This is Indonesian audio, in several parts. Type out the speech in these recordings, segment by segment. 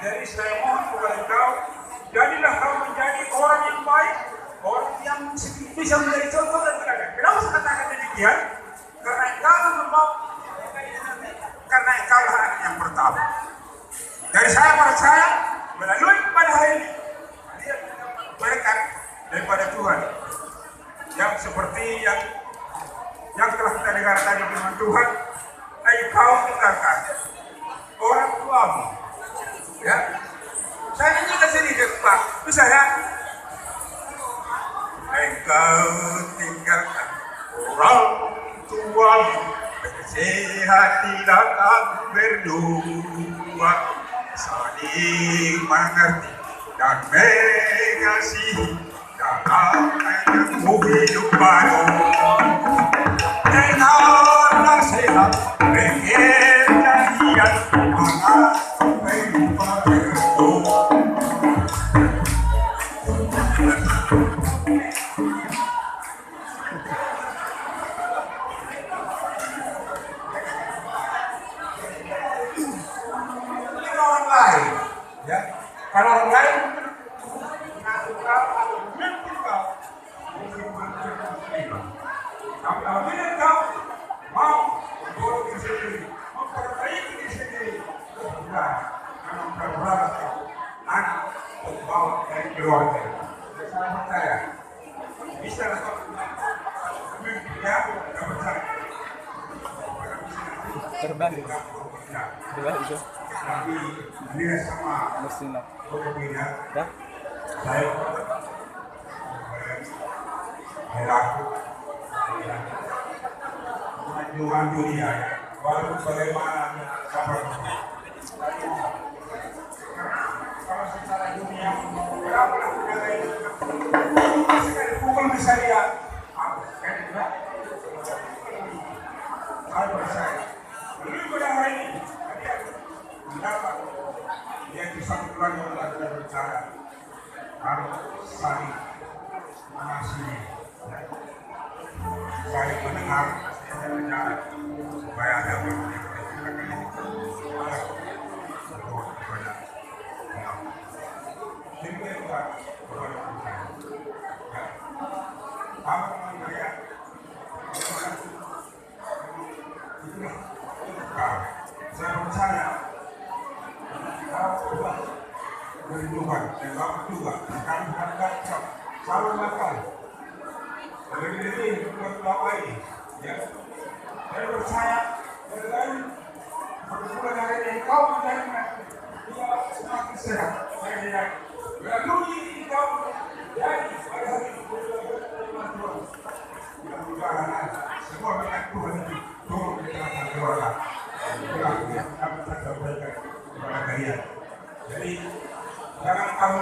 Jadi saya mohon kepada kau, jadilah kau menjadi orang yang baik, orang yang bisa menjadi contoh dan teladan. Kenapa saya katakan demikian? Karena engkau membawa, karena engkau lah anak yang pertama. Dari saya percaya melalui pada hari ini dia mendapat berkat daripada Tuhan yang seperti yang telah kita dengar tadi firman Tuhan. Engkau tinggalkan orang tuamu, ya. Saya nyanyikan sedikit Pak, bisa ya? Engkau tinggalkan orang tuamu, bersehatilah kamu berdua, saling mengerti dan mengasihi dalam menempuh hidup baru. Dengarlah sehat perjanjian anak kehidupan berdua. Orang lain, ya, kalau orang lain mengaku kau atau memimpin kau, tapi apabila kau mau mendorong diri sendiri, memperbaiki diri sendiri, sudah memperberat kau anak pembawa dari keluarga. Saya percaya bisa dapat pemimpinnya dan percaya terbang itu tapi dia sama mesin pemimpinnya ya saya berlaku kemajuan dunia walaupun bagaimana kabar kalau secara dunia berapa negara ini sekali pukul bisa lihat kan juga saya percaya lebih pada hari ini mendapat dia bisa keluarga belajar berbicara harus saling mengasihi, saling mendengar bicara supaya ada saya percaya Tuhan dan Bapak juga kami harapkan selalu makan lebih buat Bapak ini, ya. Saya percaya dari perbulan hari ini kau menjadi dia semakin sehat. Saya lihat melalui ini kau jadi pada hari ini Tuhan. Mudah-mudahan semua berkat Tuhan itu turun di tengah keluarga. Itulah yang kami sampaikan kepada kalian. Jadi jangan kamu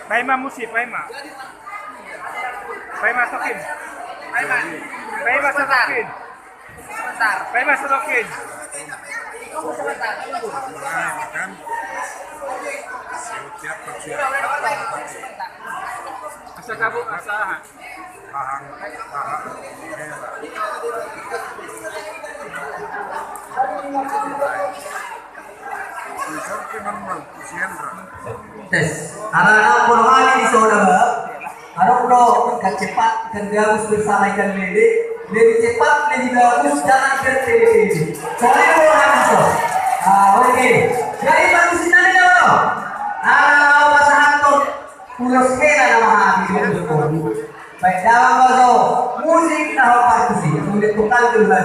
Paima musik, Paima. Paima sokin. Paima sokin. Sebentar. Paima sokin. Sebentar. Kan setiap persiapan Asa kabuk asa. pahang Tes, anak-anak Purwani di saudara, anak bro, ikan cepat, ikan gabus bersama ikan lele, lebih cepat, lebih gabus, jangan ikan lele. Soalnya orang itu, oke, jadi bagus ini ada bro. Pasangan tuh pulos kena nama hati itu. Baik dalam bahasa musik tahun partisi, sudah tukar dulu.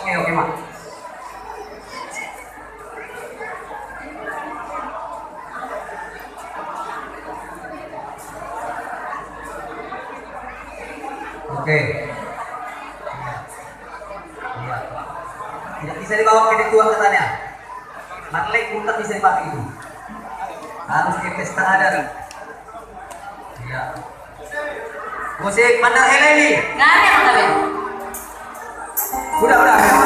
Oke, Mak. Oke. Iya. Tidak bisa dibawa ke dua katanya. Maklek punten bisa dipakai itu. Harus ke pesta adat. Iya. Musik Mandar Heleni. Nggak ada yang Udah.